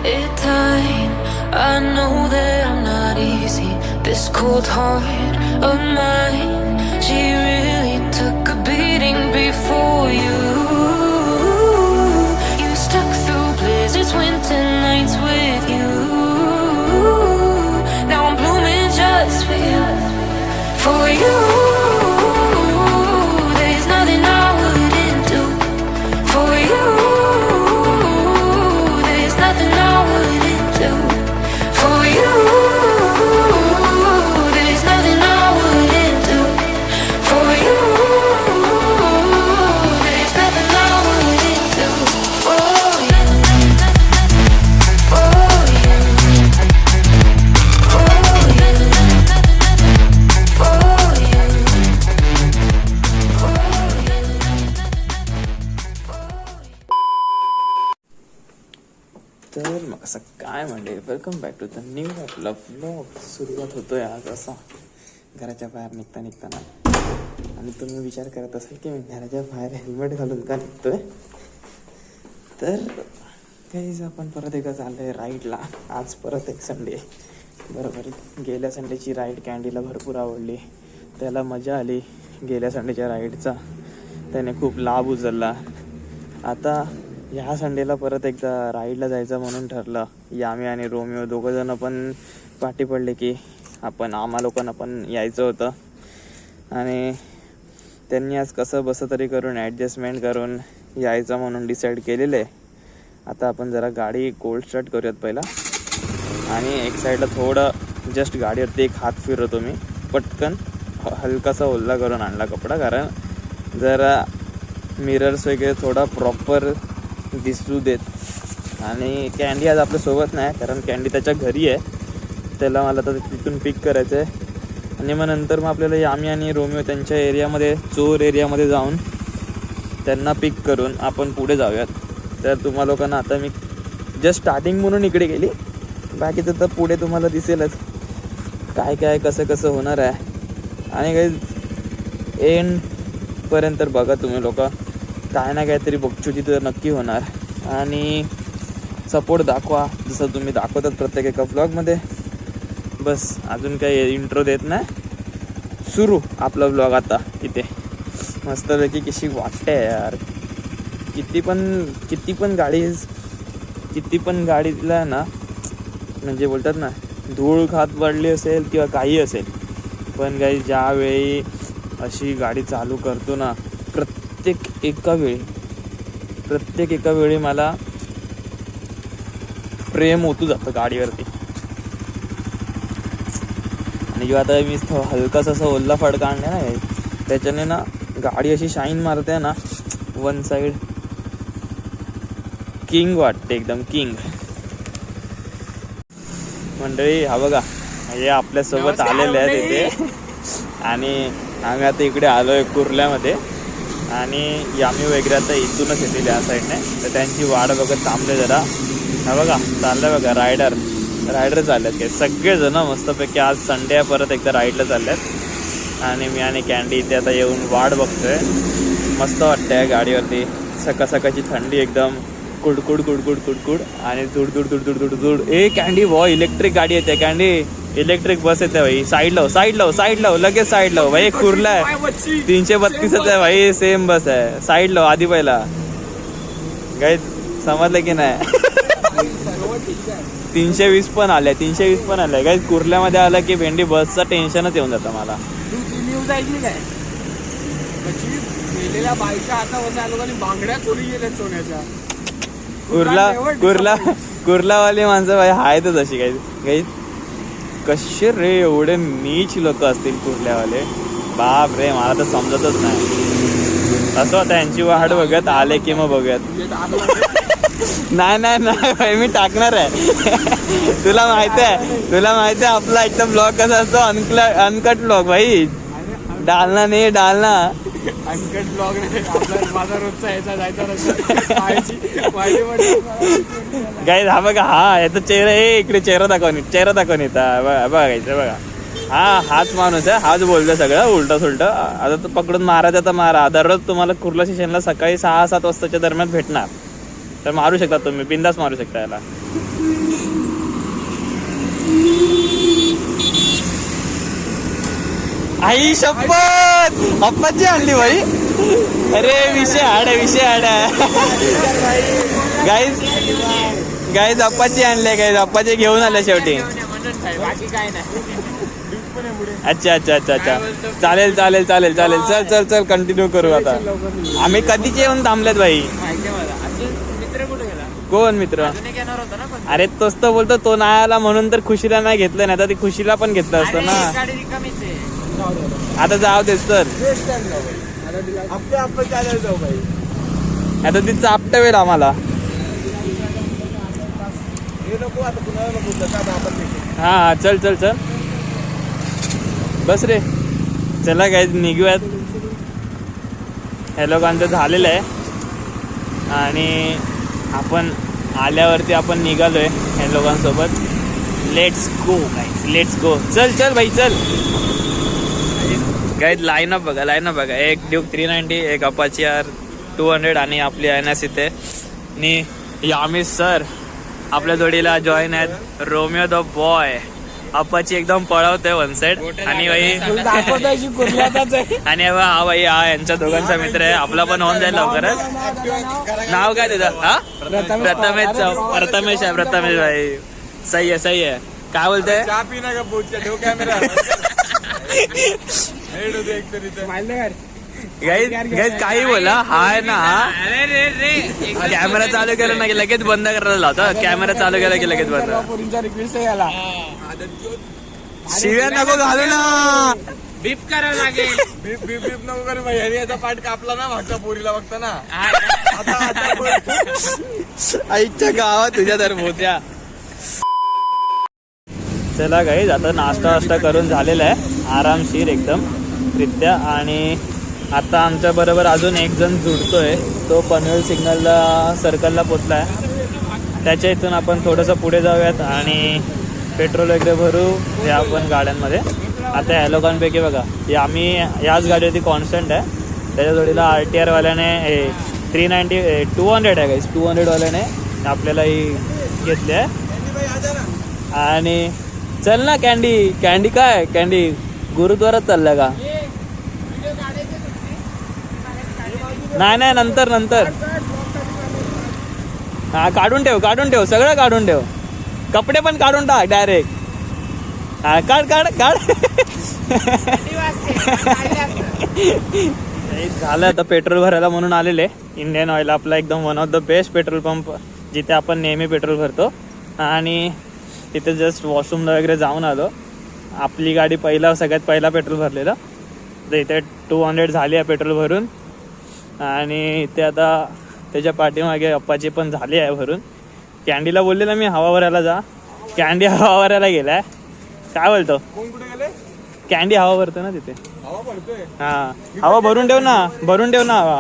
it time. I know that I'm not easy. This cold heart of mine, she really took a beating before you. You stuck through blizzards, winter nights with you. Now I'm blooming just for you, for you. There's nothing I wouldn't do for you. There's nothing I wouldn't do for you. There's nothing I wouldn't do for you. There's nothing I wouldn't do for you. For you. For you. For you. तर मग असं काय म्हणते, welcome back to the new आपला vlog. सुरुवात होतोय आज असा घराच्या बाहेर निघताना. आणि तुम्ही विचार करत असाल की मी घराच्या बाहेर हेल्मेट घालून का निघतोय. तर काहीच आपण परत एकदा चाललोय राईडला. आज परत एक संडे. बरोबर, गेल्या संडेची राईड कँडीला भरपूर आवडली, त्याला मजा आली गेल्या संडेच्या राईडचा, त्याने खूप लाभ उचलला. आता ह्या संडेला परत एकदा राईडला जायचं म्हणून ठरलं. यामी आणि रोमिओ दोघंजणं पण पाठी पडले की आम्हा लोकांना पण यायचं होतं. आणि त्यांनी आज कसं बसं तरी करून ॲडजस्टमेंट करून यायचं म्हणून डिसाईड केलेलं आहे. आता आपण जरा गाडी कोल्ड स्टार्ट करूयात पहिला. आणि एक साईडला थोडं जस्ट गाडीवरती एक हात फिरवतो मी पटकन, हलकासा ओल्ला करून आणला कपडा, कारण जरा मिरर्स वगैरे थोडा प्रॉपर दिसू देत. आणि कँडी आज आपल्यासोबत नाही, कारण कँडी त्याच्या घरी आहे. त्याला मला तर तिथून पिक करायचं आहे. आणि मग नंतर मग आपल्याला यामी आणि रोमिओ त्यांच्या एरियामध्ये, चोर एरियामध्ये जाऊन त्यांना पिक करून आपण पुढे जाऊयात. तर तुम्हा लोकांना आता मी जस्ट स्टार्टिंग म्हणून इकडे गेली, बाकीचं तर पुढे तुम्हाला दिसेलच काय काय कसं होणार आहे. आणि काही एंडपर्यंत बघा तुम्ही लोक, काय ना काहीतरी बघचुती तर नक्की होणार. आणि सपोर्ट दाखवा जसं तुम्ही दाखवतात प्रत्येक एका व्लॉगमध्ये. बस अजून काही इंट्रो देत नाही, सुरू आपला व्लॉग आता. इथे मस्तपैकी कशी वाटते यार. किती पण गाडीला ना, म्हणजे बोलतात ना, धूळ खात पडली असेल किंवा काही असेल, पण काही ज्यावेळी अशी गाडी चालू करतो ना, प्रत्येक एका वेळी मला प्रेम ओतू जातं गाडीवरती. आणि जेव्हा आता मी हलकासा असा ओल्ला फडका आणला ना, त्याच्याने ना गाडी अशी शाईन मारते ना, वन साईड किंग वाटते, एकदम किंग. मंडळी हा बघा, हे आपल्यासोबत आलेले आहेत इथे. आणि आम्ही आता इकडे आलोय कुर्ल्यामध्ये. आणि यामी वगैरे आता इथूनच येतील या साईडने, तर त्यांची वाट बघत थांबले जरा. हा बघा चाललंय बघा, रायडर चाललेत काय सगळेजण मस्तपैकी. आज संडे परत एकदा राईडला चालल्यात. आणि मी आणि कँडी इथे आता येऊन वाट बघतोय. मस्त वाटतंय गाडीवरती. सकाळची थंडी एकदम, कुडकुड आणि धुड. ए कँडी भाऊ, इलेक्ट्रिक गाडी येते कँडी, इलेक्ट्रिक बस येते भाई. साईड लाव लगेच साईड लाव भाई. कुर्ला आहे 332 आहे भाई, सेम बस आहे. साईड लाव आधी पहिला. काही समजलं की नाही. 320 पण आल्या काही. कुर्ल्यामध्ये आलं की भेंडी बसचा टेन्शनच येऊन जातं मला. न्यूज ऐकली काय, मेलेल्या बाईच्या हातामध्ये आलो बांगड्या चोरी गेल्या सोन्याच्या. कुर्लावाली माणसं भाई आहेतच अशी काही. कसे रे एवढे नीच लोक असतील कुर्ल्यावाले, बाप रे, मला तर समजतच नाही. असं त्यांची वाट बघत आले की मग बघूयात. नाही भाई, मी टाकणार आहे. तुला माहिती आहे आपला एकदम ब्लॉग कसा असतो, अनकट ब्लॉग भाई. डालना नाही अनकट ब्लॉग नाही आपला. माझा रोजचा यायचा जायचा गाईज हा बघा, हा याचा चेहरा, इकडे चेहरा दाखवून बघायचं बघा. हाच माणूस आहे, हाच बोलतोय सगळं उलटा सुलटा. आता तो पकडून मारायचा तर मारा. दररोज तुम्हाला कुर्ला स्टेशनला सकाळी 6-7 वाजताच्या दरम्यान भेटणार, तर मारू शकता तुम्ही, बिंदास मारू शकता याला. आई शपथ अप्पाची आणली भाई. अरे विषय हाड गाईज गाईज अप्पाची आणले गाईज. अप्पाचे घेऊन आले शेवटी. बाकी काय नाही. अच्छा चालेल चल कंटिन्यू करू आता. आम्ही कधीचे येऊन थांबलेत भाई. मित्र कुठे गेला? कोण मित्र? येणार होता ना पण अरे तोच तर बोलतो तो नाही आला म्हणून तर खुशीला नाही घेतलं. नाही तर ती खुशीला पण घेतलं असतं ना. गाडी रिकामीच आहे. आता जाऊ देस तर. आता ती चापटवेल आम्हाला. हा चल बस रे. चला काय निघूयात. हे लोकांचं झालेलं आहे आणि आपण आल्यावरती आपण निघालोय हे लोकांसोबत. Let's go. चल भाई चल. गाईज लाईन अप बघा. एक ड्यूक 390, एक अपाची R200 आणि आपली NS इथे. आणि यामिस सर आपल्या जोडीला जॉईन आहेत. Romeo the boy. अप्पाची एकदम पळवतोय वन साइड. आणि भाई आणि हा भाई हा यांच्या दोघांचा मित्र आहे. आपला पण होऊन जाईल लवकरच. नाव काय तुझं? हा प्रथमेश भाई. सही आहे. काय बोलतोय? काही बोला. हाय ना हा कॅमेरा चालू केला ना की लगेच बंद करायला लावता. कॅमेरा चालू केला की लगेच बंद. शिव्या नको घालू ना. बीप करावं लागेल. बीप नको करू भाई. याचा पाठ कापला ना मागच्या पोरीला बघता ना. आईच्या गावात तुझ्या तर मोठ्या. चला गाईज आता नाश्ता करून झालेला आहे आरामशीर एकदम रित्या. आणि आता आमच्या बरोबर अजून एक जण जुडतोय. तो पनवेल सिग्नलला सर्कलला पोचला आहे. त्याच्या इथून आपण थोडंसं पुढे जाऊयात आणि पेट्रोल वगैरे भरू या आपण गाड्यांमध्ये. आता या लोकांपैकी बघा आम्ही याच गाडीवरती कॉन्स्टंट आहे. त्याच्या जोडीला RTR वाल्याने 390 200 आहे गाईज. 200 वाल्याने आपल्याला ही घेतली आहे. आणि चल ना कॅन्डी काय कॅन्डी गुरुद्वारात चाललं का? नाही नंतर. हा काढून ठेव सगळं काढून ठेव. कपडे पण काढून टाक डायरेक्ट. हा काढ झालं. आता पेट्रोल भरायला म्हणून आलेले इंडियन ऑइल. आपला एकदम one of the best petrol pump जिथे आपण नेहमी पेट्रोल भरतो. आणि तिथे जस्ट वॉशरूमला वगैरे जाऊन आलो. आपली गाडी सगळ्यात पहिला पेट्रोल भरलेलं. तर इथे 200 झाली आहे पेट्रोल भरून. आणि इथे आता त्याच्या पाठीमागे अप्पाची पण झाली आहे भरून. कॅन्डीला बोललेला मी हवा भरायला जा. कॅन्डी हवा भरायला गेलाय. काय बोलतो? कोण कुठे गेले? कॅन्डी हवा भरतो ना तिथे. हवा पडतोय. हा हवा भरून ठेव ना हवा.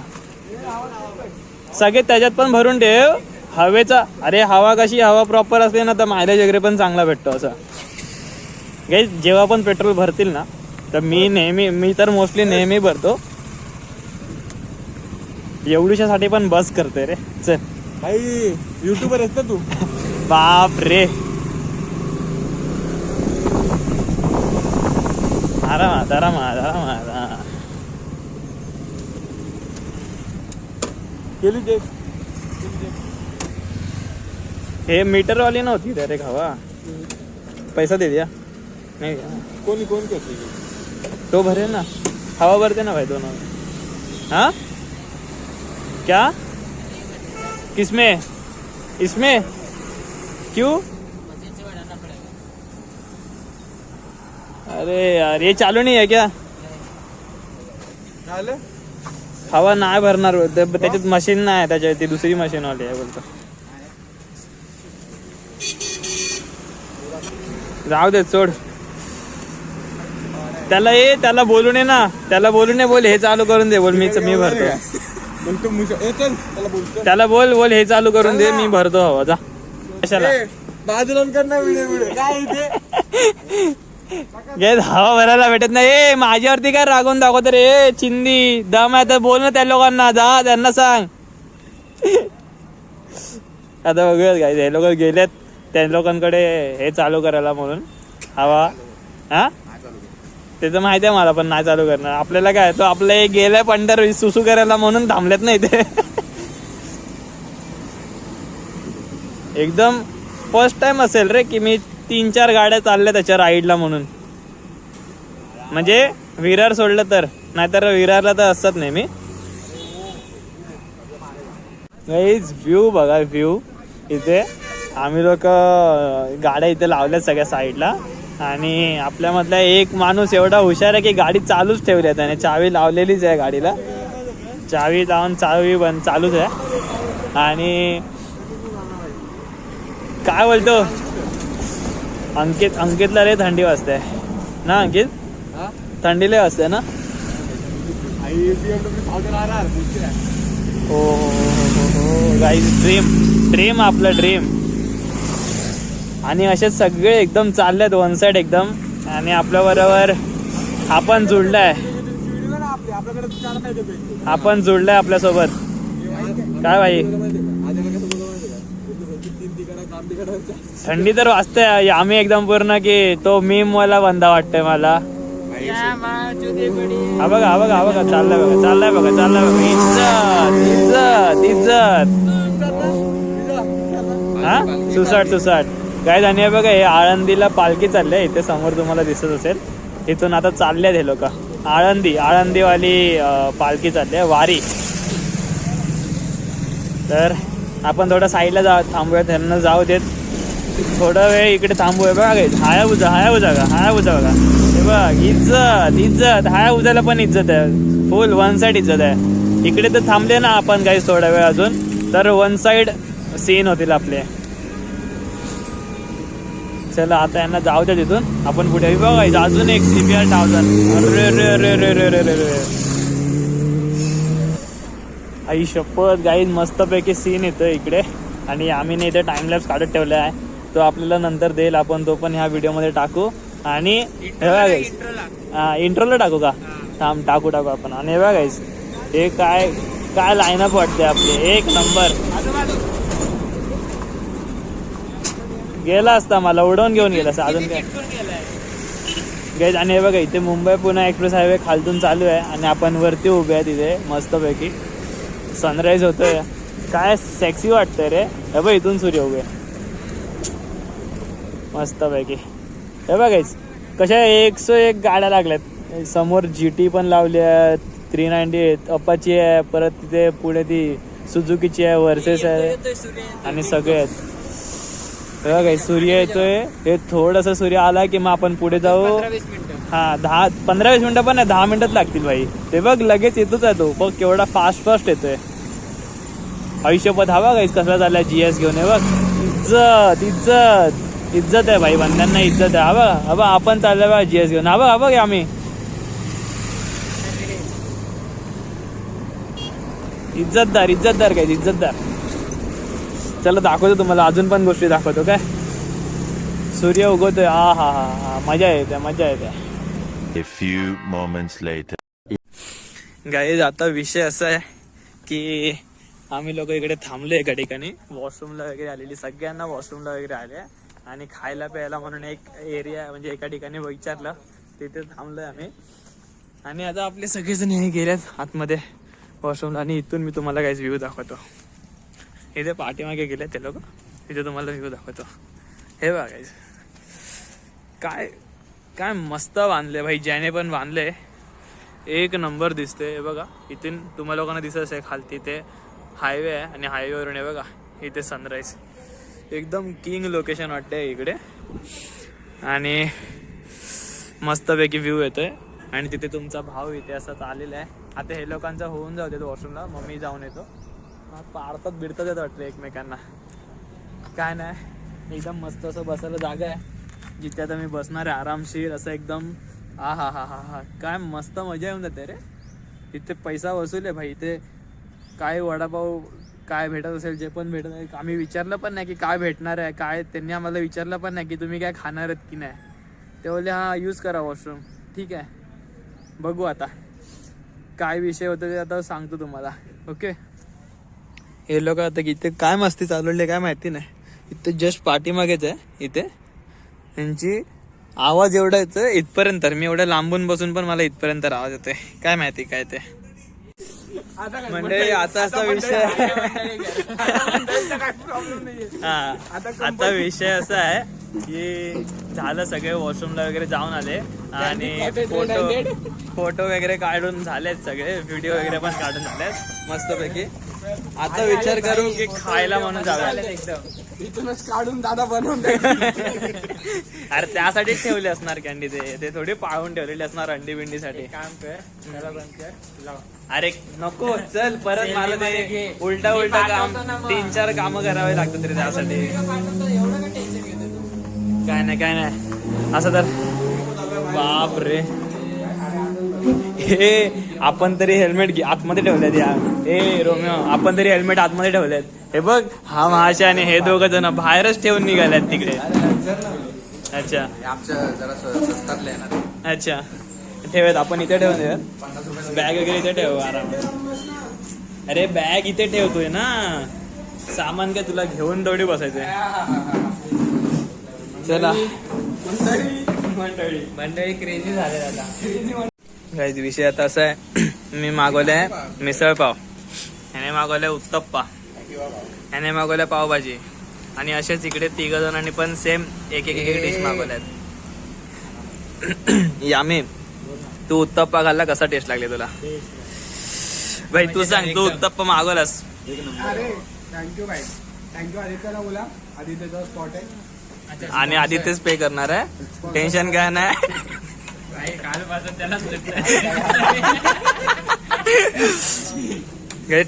सगळे त्याच्यात पण भरून ठेव हवेचा. अरे हवा प्रॉपर असते ना तर मायलेज वगैरे पण चांगला भेटतो. असं गाईज जेव्हा पण पेट्रोल भरतील ना तर मी तर मोस्टली नेहमी भरतो. एवढ्यासाठी पण बस करते रे. चल भाई युट्यूबर आहेस ना तू? बाप रे. आरामात. केली ते. हे मीटरवाली नव्हती डायरेक्ट हवा. पैसा दे दिया नाही. कोण करते? तो भरे ना. हवा भरते ना भाई दोनों. हाँ क्या किसमें? इसमें क्यों? अरे यार ये चालू नहीं है क्या? झालं? हवा नाही भरणार. त्याच्यात मशीन नाही. त्याच्यात ती दुसरी मशीन वाली आहे बोलतो. जाऊ दे सोड. त्याला बोलू नये ना. बोल हे चालू करून दे. बोल मी भरतो. त्याला बोल हे चालू करून दे. मी भरतो हवा. जा कशाला बाजूला करणार व्हिडिओ काय इथे हवा भरायला भेटत नाही. माझ्यावरती काय रागवून दाखवत रे चिंदी. दम आहे तर बोल ना त्या लोकांना. जा त्यांना सांग. आता बघूयात काय हे लोक गेलेत त्या लोकांकडे हे चालू करायला म्हणून. हवा हा ते तर माहिती आहे मला, पण नाही चालू करणार. आपल्याला काय तो आपले गेलाय पंढर सुसू करायला म्हणून थांबलेत नाही ते. एकदम फर्स्ट टाइम असेल रे की मी 3-4 गाड्या चालल्या त्याच्या राईडला म्हणून. म्हणजे विरार सोडलं तर, नाहीतर विरारला तर असत नाही मी. गाईज व्ह्यू बघा, व्ह्यू इथे आम्ही लोक गाड्या इथे लावल्यात सगळ्या साईडला. आणि आपल्यामधला एक माणूस एवढा हुशार आहे की गाडी चालूच ठेवली आहे त्याने. चावी लावलेलीच आहे गाडीला, चावी लावून चावी बंद चालूच आहे. आणि काय बोलतो अंकितला रे थंडी वाजते ना. अंकित थंडी लय वाजते ना. हो गाईज ड्रीम आपलं ड्रीम. आणि असे सगळे एकदम चाललेत वन साइड एकदम. आणि आपल्या बरोबर आपण जुळलाय आपल्यासोबत. काय भाई थंडी तर वाजते. आम्ही एकदम पूर्ण की तो मीम वाला बंदा वाटतोय मला. हा बघा चाललाय बघा. इज्जत हा सुसाट काय जाणी आहे बघा. हे आळंदीला पालखी चालली आहे. इथे समोर तुम्हाला दिसत असेल. इथून आता चालले हे लोक आळंदीवाली पालखी चालली आहे, वारी. तर आपण थोडं साईडला थांबूया, त्यांना जाऊ देत थोडा वेळ. इकडे थांबूया बघा. हायाबुजा बघा. हे बघ इज्जत हायाबुजाला पण इज्जत आहे. फुल वन साइड इज्जत आहे. इकडे तर थांबले ना आपण गाईज थोडा वेळ अजून, तर वन साइड सीन होतील आपले. चला आता यांना जाऊ द्या तिथून, आपण पुढे बघायचं. अजून एक CBR 1000. आई शपथ गाईज मस्तपैकी सीन येतो इकडे. आणि आम्ही इथे टाइमलॅप्स काढत ठेवला आहे, तो आपल्याला नंतर देईल. आपण तो पण ह्या व्हिडिओमध्ये टाकू. आणि इंट्रोला टाकू का? थांब टाकू आपण. आणि हे बघायच हे काय लाईनअप वाटते आपले, एक नंबर. गेला असता मला उडवून घेऊन गेला असता अजून काय गाईज. आणि हे बघा इथे मुंबई पुणे एक्सप्रेस हायवे खालतून चालू आहे आणि आपण वरती उभे आहे तिथे मस्तपैकी. सनराईज होतोय, काय सेक्सी वाटतंय रे. हे बघ इथून सूर्य उभे मस्तपैकी. हे बघायच कशा 101 गाड्या लागल्यात. समोर GT पण लावली आहे, 390 अपाची आहे, परत तिथे पुढे ती सुझुकीची आहे, वर्सेस आहे आणि सगळे आहेत. बघा सूर्य येतोय. हे थोडंसं सूर्य आला की मग आपण पुढे जाऊ. हा 15-20 मिनिटं पण नाही, 10 मिनिटात लागतील भाई. ते बघ लगेच येतोच आहे तो. बघ केवढा फास्ट येतोय. आयुष्यपद हा बघा कसला झालाय GS घेऊन. हे बघ इज्जत आहे भाई, बंद्यांना इज्जत आहे. हा बघा आपण चाललोय बघा GS घेऊन. हा बघ आम्ही इज्जतदार काय इज्जतदार. चला दाखवतो तुम्हाला, अजून पण गोष्टी दाखवतो. काय सूर्य उगवतोय. हा मजा येते. A few moments later. Guys आता विषय असा आहे की आम्ही लोक इकडे थांबलो एका ठिकाणी. वॉशरूमला वगैरे आलेली, सगळ्यांना वॉशरूमला वगैरे आले. आणि खायला प्यायला म्हणून एक एरिया म्हणजे एका ठिकाणी विचारलं, तिथे थांबलोय आम्ही. आणि आता आपले सगळेजण हे गेलेत आतमध्ये वॉशरूमला. आणि इथून मी तुम्हाला काहीच व्ह्यू दाखवतो. इथे पाठीमागे गेले ते लोक, इथे तुम्हाला व्ह्यू दाखवतो. हे बघायचं काय मस्त बांधले भाई. ज्याने पण बांधले एक नंबर दिसते. हे बघा इथून तुम्हाला लोकांना दिसत असेल खालती ते हायवे आहे. आणि हायवेवरून हे बघा इथे सनराईज. एकदम किंग लोकेशन वाटते इकडे. आणि मस्तपैकी व्ह्यू येतोय. आणि तिथे तुमचा भाऊ इथे असं चाललेला आहे. आता हे लोकांचा होऊन जाऊ देतो वॉशरूमला, मग मी जाऊन येतो. पाडतात बिडतात येत वाटतं एकमेकांना. काय नाही एकदम मस्त असं बसायला जागा आहे जिथे आता मी बसणार आहे आरामशीर असं एकदम. हा काय मस्त मजा येऊन जाते रे. इथे पैसा वसूल आहे भाई. इथे काय वडापाव काय भेटत असेल, जे पण भेटत आहे. आम्ही विचारलं पण नाही की काय भेटणार आहे काय. त्यांनी आम्हाला विचारलं पण नाही की तुम्ही काय खाणार आहेत की नाही. ते बोलले हा यूज करा वॉशरूम. ठीक आहे बघू आता काय विषय होतं ते आता सांगतो तुम्हाला. ओके हे लोक आता इथे काय मस्ती चालवले काय माहिती नाही. इथे जस्ट पाठीमागेच आहे. इथे त्यांची आवाज एवढा येतोय इथपर्यंत, मी एवढ्या लांबून बसून पण मला इथपर्यंत आवाज येतोय. काय माहिती काय ते. मंडळी आता असा विषय हा, आता विषय असा आहे की झालं सगळे वॉशरूमला वगैरे जाऊन आले आणि फोटो वगैरे काढून झालेत सगळे, व्हिडिओ वगैरे पण काढून झालेत मस्तपैकी. आता विचार करू की खायला म्हणून जाऊया. इथूनच काढून दादा बनवून अरे त्यासाठीच ठेवले असणार कॅन्डी, ते थोडी पाळून ठेवलेली असणार अंडी बिंडीसाठी. काम कर, त्याला बंद कर, लाव. अरे नको चल परत मला ते उलटा काम 3-4 कामं करावे लागतात तरी त्यासाठी. काय नाही असं तर बाप रे. हे आपण तरी हेल्मेट आतमध्ये ठेवलेत यार. हे रोमिओ आपण तरी हेल्मेट आतमध्ये ठेवलेत. हे बघ हा महाशय आणि हे दोघं जण बाहेरच ठेवून निघाल्यात तिकडे. अच्छा अच्छा ठेवत आपण इथे ठेवून देऊयात. बॅग वगैरे इथे ठेव आराम. अरे बॅग इथे ठेवतोय ना, सामान काय तुला घेऊन थोडी बसायचंय. चला मंडळी क्रेझी झाले आता. काही विषय आता असा आहे, मी मागवलाय मिसळ पाव, ह्याने मागवलाय उत्तप्पा, ह्याने मागवलाय पावभाजी आणि असेच इकडे 3 जणांनी पण सेम एक डिश मागवल्यात. यामी तू उत्तप्पा खाल्ला, कसा टेस्ट लागले तुला भाई? तू सांग, तू उत्तप्पा मागवलास. अरे थँक्यू भाई, थँक्यू. आदित्यला बोला, आदित्यचा स्पॉट आहे आणि आदित्यच पे करणार आहे, टेन्शन काय नाही.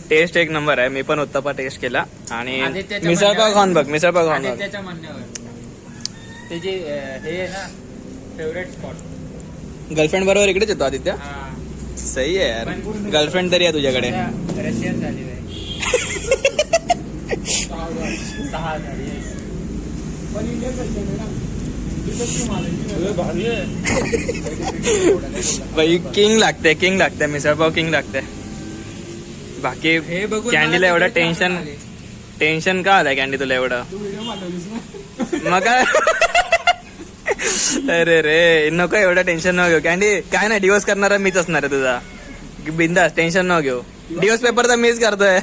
टेस्ट एक नंबर आहे. मी पण उत्तप्पा टेस्ट केला आणि मिसळपाव खाऊन बघ, मिसळपाव खाऊन बघ. त्याच्या म्हणण्यावर त्याची हे आहे ना फेवरेट स्पॉट. गर्लफ्रेंड बरोबर इकडेच येतो आदित्य. सही आहे यार, गर्लफ्रेंड तरी आहे तुझ्याकडे. रशियन झाली बाई. 6 झाली पण इंडियन रशियन आहे ना. बाई किंग लागते मिसळपाव, किंग लागते. बाकी कॅन्डीला एवढं टेन्शन का आलंय कॅन्डी तुला एवढं? मग काय अरे रे नको एवढं टेन्शन न घेऊ कॅन्डी. काय नाही, डिवोर्स करणारा मीच असणार आहे तुझा. बिंदास टेन्शन न घेऊ. डिवोर्स पेपर तर मीच करतोय.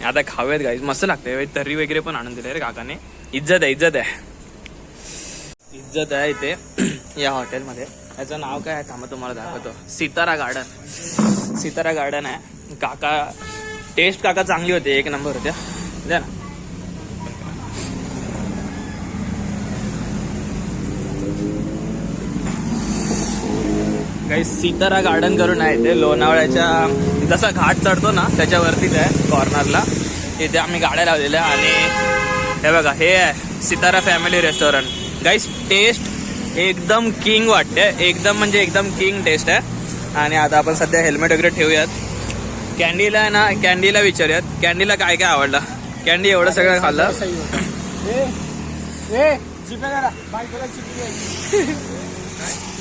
आता खाऊयात गाईज, मस्त लागतंय. तर्री वगैरे पण आणून दिले रे काकाने. इज्जत आहे इथे या हॉटेलमध्ये. याचं नाव काय आहे थांबा तुम्हाला दाखवतो. सितारा गार्डन आहे. काका टेस्ट काका चांगली होती, एक नंबर होत्या. द्या ना. काही सितारा गार्डन करून आहे ते लोणावळ्याच्या जसा घाट चढतो ना त्याच्यावरतीच आहे कॉर्नरला. इथे आम्ही गाड्या लावलेल्या आणि हे बघा हे आहे सितारा फॅमिली रेस्टॉरंट. गाईस टेस्ट एकदम किंग वाटते, एकदम म्हणजे एकदम किंग टेस्ट आहे. आणि आता आपण सध्या हेल्मेट वगैरे ठेवूयात. कॅन्डीला आहे ना, कॅन्डीला विचारूयात कॅन्डीला काय काय आवडलं. कॅन्डी एवढं सगळं खाल्लं.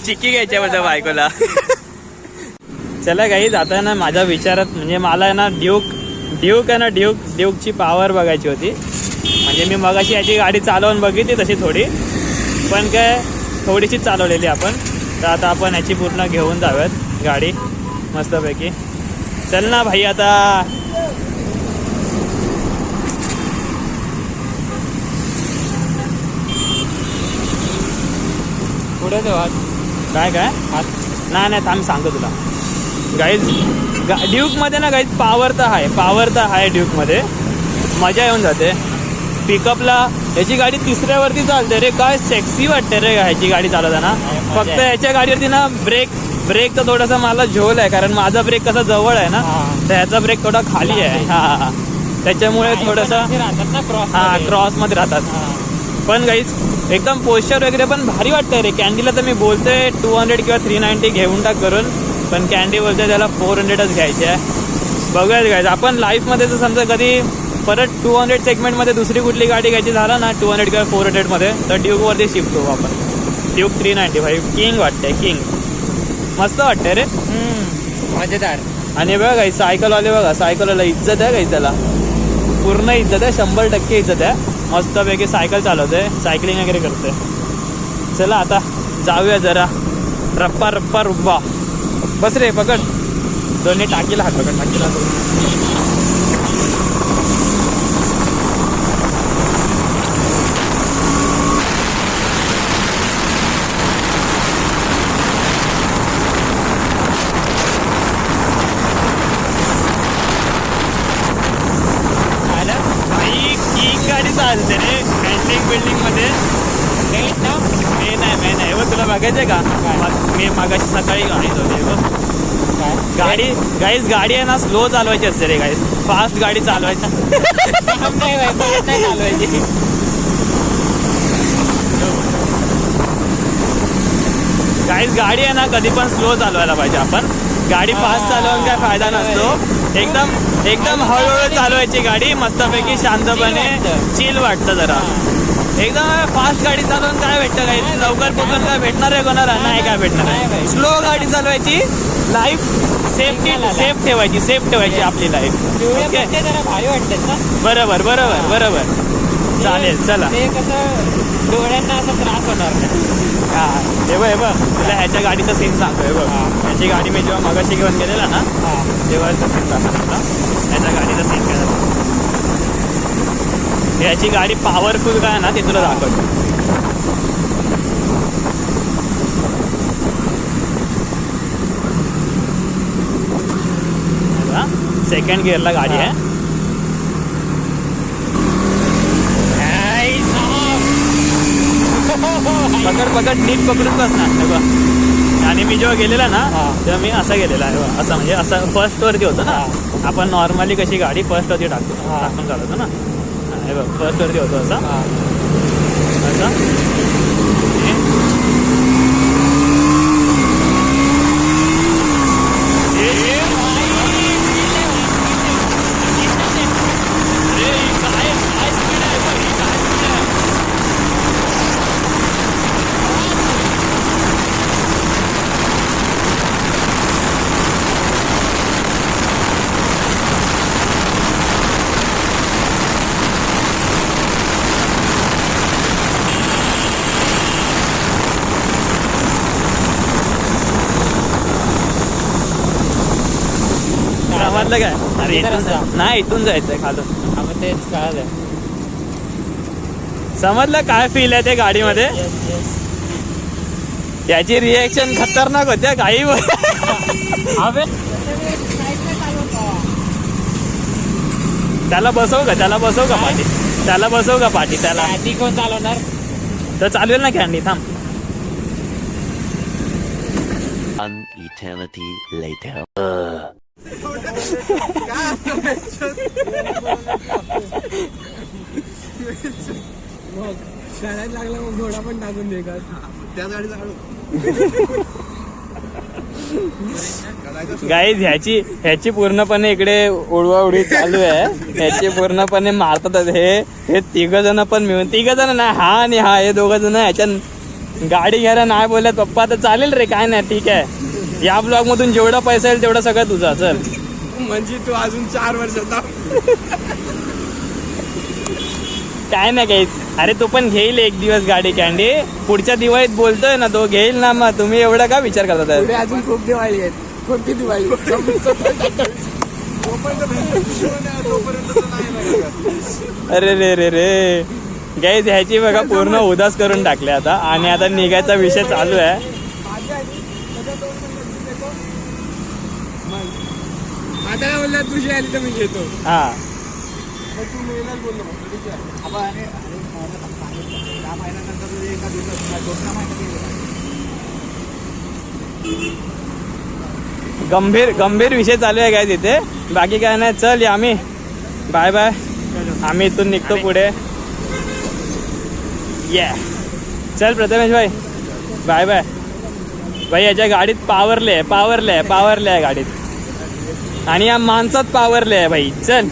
चिक्की घ्यायची म्हणजे बायकोला. चला गाईज आता ना माझ्या विचारात म्हणजे मला आहे ना ड्यूक आहे ना ड्यूकची पॉवर बघायची होती. म्हणजे मी मगाशी याची गाडी चालवून बघितली तशी थोडी, पण काय थोडीशीच चालवलेली आपण. तर आता आपण याची पूर्ण घेऊन जाऊयात गाडी मस्तपैकी. चल ना भाई आता. पुढे तेव्हा काय हात नाही थांब सांगतो तुला. गाईज ड्यूकमध्ये ना गाईज पॉवर तर आहे ड्यूकमध्ये. मजा येऊन जाते पिकअपला. याची गाडी 3ऱ्यावरती चालते रे. काय सेक्सी वाटते रे ह्याची गाडी चालवताना. फक्त याच्या गाडीवरती ना ब्रेक तर थोडासा मला झोल आहे, कारण माझा ब्रेक कसा जवळ आहे ना, तर ह्याचा ब्रेक थोडा खाली आहे. हा त्याच्यामुळे थोडासा क्रॉसमध्ये राहतात. पण गाईज एकदम पोस्चर वगैरे पण भारी वाटतंय रे. कॅन्डीला तर मी बोलतोय 200 किंवा 390 घेऊन टाक करून, पण कॅन्डी बोलतोय त्याला 400च घ्यायची आहे. बघूयात गाईज आपण लाईफमध्ये जर समजा कधी परत 200 सेगमेंटमध्ये दुसरी कुठली गाडी घ्यायची झाला ना 200 किंवा 400 मध्ये, तर ड्यूकवरती शिफ्ट होऊ आपण. ड्यूक 395 किंग वाटतंय, किंग मस्त वाटतंय रे, मजेदार. आणि बघा गाईज सायकलवाले बघा, सायकलवाला इज्जत आहे गाईज, त्याला पूर्ण इज्जत आहे, 100% इज्जत आहे. मस्तपैकी सायकल चालवतोय, सायकलिंग वगैरे करतोय. चला आता जाऊया जरा रप्पा रप्पा रुब्बा. बस रे पकड, दोन्ही टाकीला हात पकड, टाकीला हात पकड. गाडी चालते रे बिल्डिंग मध्ये. मेन आहे व तुला बघायचंय का? मी मागाशी सकाळी गाडी होते गाडी गाईज गाडी आहे ना स्लो चालवायची असते रे गाईज, फास्ट गाडी चालवायची नाही चालवायची. गाईज गाडी आहे ना कधी पण स्लो चालवायला पाहिजे आपण. गाडी फास्ट चालवून काय फायदा नसतो. एकदम हळूहळू चालवायची गाडी, मस्तपैकी शांतपणे चिल वाटतं जरा. एकदम फास्ट गाडी चालवून काय भेटतं? काही लवकर पोहोचून काय भेटणार आहे कोणाला? नाही काय भेटणार आहे. स्लो गाडी चालवायची, लाईफ सेफ ठेवायची आपली लाईफ. ओके भारी वाटतात ना. बरोबर चालेल. चला डोळ्यांना असा त्रास होणार नाही. हा हे बघ तुला ह्याच्या गाडीचा सीन सांगतोय बघ. ह्याची गाडी मी जेव्हा मगाशी घेऊन गेलेला ना तेव्हा सीन दाखवला. ह्याच्या गाडीचा सीन काय झाला, ह्याची गाडी पॉवरफुल काय ना ते तुला दाखवतो. सेकंड गिअरला गाडी आहे. पकड नीट पकडून बसणार. आणि मी जेव्हा गेलेला ना तेव्हा मी असा गेलेला आहे असं, म्हणजे असं फर्स्ट वरती होतं ना. आपण नॉर्मली कशी गाडी फर्स्ट वरती टाकून चालवतो ना. हे बघ फर्स्ट वरती होतो असं. समजलं काय? अरे नाही इथून जायचंय खालून. तेच कळालं. समजलं काय फील आहे ते गाडीमध्ये? याची रिएक्शन खतरनाक होत्या गाडीवर. त्याला बसवू का पाठी? त्याला कोण चालवणार? तर चालवेल ना कॅन्डी. थांब. An eternity later. शहरात लागला मग घोडा पण टाकून दे का त्याच गाडीचा गाईज ह्याची पूर्णपणे इकडे उडवाउडी चालू आहे. ह्याची पूर्णपणे मारतात हे तिघ जण पण मिळून. तिघ जण नाही, हा आणि हा, हे दोघ जण ह्याच्या गाडी घ्यायला नाही बोलत. पप्पा तर चालेल रे, काय नाही ठीक आहे. या ब्लॉग मधून जेवढा पैसा येईल तेवढा सगळं तुझा. चल म्हणजे तू अजून 4 वर्ष काय नाही काही. अरे तू पण घेईल एक दिवस गाडी कॅन्डी. पुढच्या दिवाळीत बोलतोय ना तो घेईल ना. मग तुम्ही एवढं का विचार करता? पुढे अजून खूप दिवाळी आहेत. कोणती दिवाळी? अरे गाईज ह्याची बघा पूर्ण उदास करून टाकले आता. आणि आता निघायचा विषय चालू आहे. आता बोलला तुझी आली तर मी घेतो. हा तू मेलाच बोललो गंभीर विषय चालू आहे काय तिथे. बाकी काय नाही. चल या आम्ही बाय बाय. आम्ही इथून निघतो पुढे. चल प्रथमेश भाई बाय बाय. भाई याच्या गाडीत पावरले आहे गाडीत. आणि या माणसात पावरले आहे भाई. चल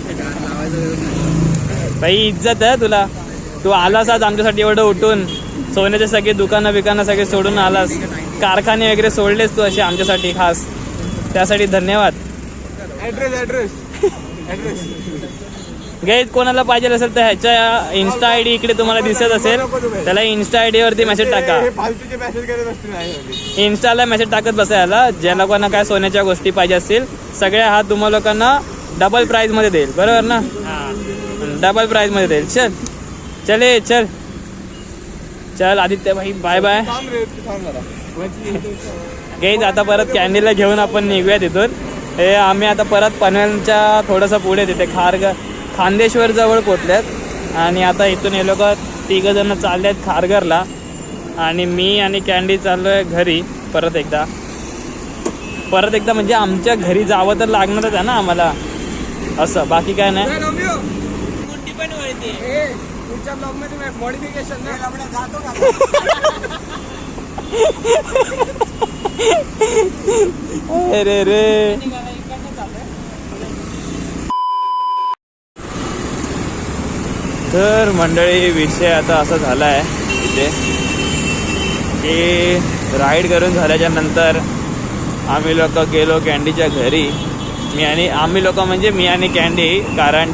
भाई इज्जत आहे तुला. तू आलास आज आमच्यासाठी एवढं उठून. सोन्याचे सगळे दुकानं बिकानं सगळे सोडून आलास. कारखाने वगैरे सोडलेस तू असे आमच्यासाठी खास. त्यासाठी धन्यवाद. ऍड्रेस गाईज कोणाला पाहिजे असेल तर ह्याच्या इन्स्टा आय डी इकडे तुम्हाला दिसत असेल, त्याला इन्स्टा आय डीवरती मेसेज टाका. हे फालतूचे मेसेज करत असते नाही. इन्स्टाला मेसेज टाकत बसायला. ज्या लोकांना काय सोन्याच्या गोष्टी पाहिजे असतील सगळ्या हा तुम्हाला लोकांना डबल प्राइस मध्ये देईल. बरोबर ना? डबल प्राइस मध्ये देईल. चल चले चल चल आदित्य भाई बाय बाय. थांब रे, थांब जरा. गाईज आता परत कॅन्डीला घेऊन आपण निघूया तिथून. हे आम्ही आता परत पनवेलच्या थोडंसं पुढे तिथे खांदेश्वर जवळ पोचल्यात आणि आता इथून हे लोक 3 जण चालले आहेत खारघरला आणि मी आणि कॅन्डी चाललोय घरी. परत एकदा म्हणजे आमच्या घरी जावं तर लागणारच आहे ना आम्हाला, असं बाकी काय नाही. पुढच्या ब्लॉग मध्ये मॉडिफिकेशन जातो का? अरे रे तर मंडळी विषय आता असा झाला आहे इथे की राईड करून झाल्याच्या नंतर आम्ही लोक गेलो कॅन्डीच्या घरी. आम्ही लोक म्हणजे मी आणि कॅन्डी, कारण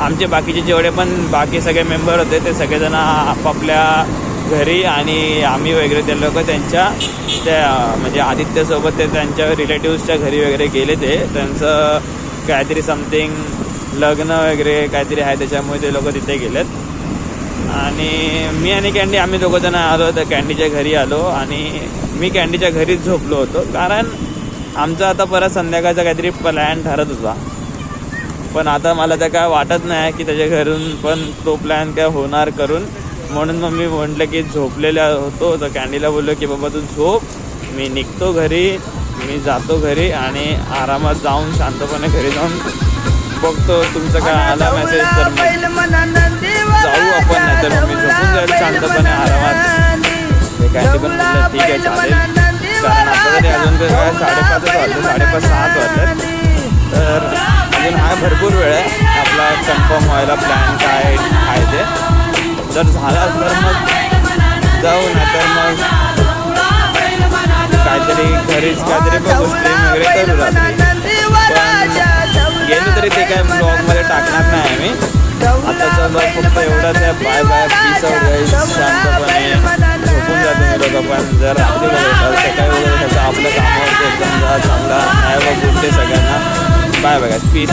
आमचे बाकीचे जेवढे पण बाकी सगळे मेंबर होते ते सगळेजण आपापल्या घरी आणि आम्ही वगैरे ते लोक त्यांच्या म्हणजे आदित्यसोबत ते त्यांच्या रिलेटिव्सच्या घरी वगैरे गेले. ते त्यांचं काहीतरी समथिंग लग्न वगैरे काहीतरी आहे त्याच्यामुळे ते लोक तिथे गेलेत. आणि मी आणि कॅन्डी आम्ही दोघंजण आलो तर कॅन्डीच्या घरी आलो आणि मी कॅन्डीच्या घरीच झोपलो होतो, कारण आमचा आता परत संध्याकाळचा काहीतरी प्लॅन ठरत होता. पण आता मला तर काय वाटत नाही की त्याच्या घरून पण तो प्लॅन काय होणार करून, म्हणून मग मी म्हटलं की झोपलेला होतो तर कॅन्डीला बोललो की बाबा तू झोप, मी निघतो घरी, मी जातो घरी आणि आरामात जाऊन शांतपणे घरी जाऊन बघतो तुमचं काय आला मेसेज तर मग जाऊ आपण, नाही तर मग मी झोपून जाईल शांतपणे आरामात. ते कॅन्डी पण बोललं ठीक आहे चालेल, कारण आता तरी अजून काय 5:30 वाजले, 5:30-6 वाजले, तर अजून हा भरपूर वेळ आहे आपला कन्फर्म व्हायला प्लॅन काय आहे ते. जर झाला तर मग जाऊ, नाही तर मग काहीतरी घरीच काहीतरी गोष्टी वगैरे करू राहतो. पण गेलो तरी ते काय ब्लॉगमध्ये टाकणार नाही आम्ही. आताचा ब्लॉग फक्त एवढाच आहे. Bye bye, peace out guys. शांतपणे झोपून जा तुम्ही लोक, पण जर रात्री बघायचं सकाळी वगैरे सगळं आपल्या कामावरती एकदम जा. चांगला हॅव अ गुड डे सगळ्यांना. Bye bye, piece.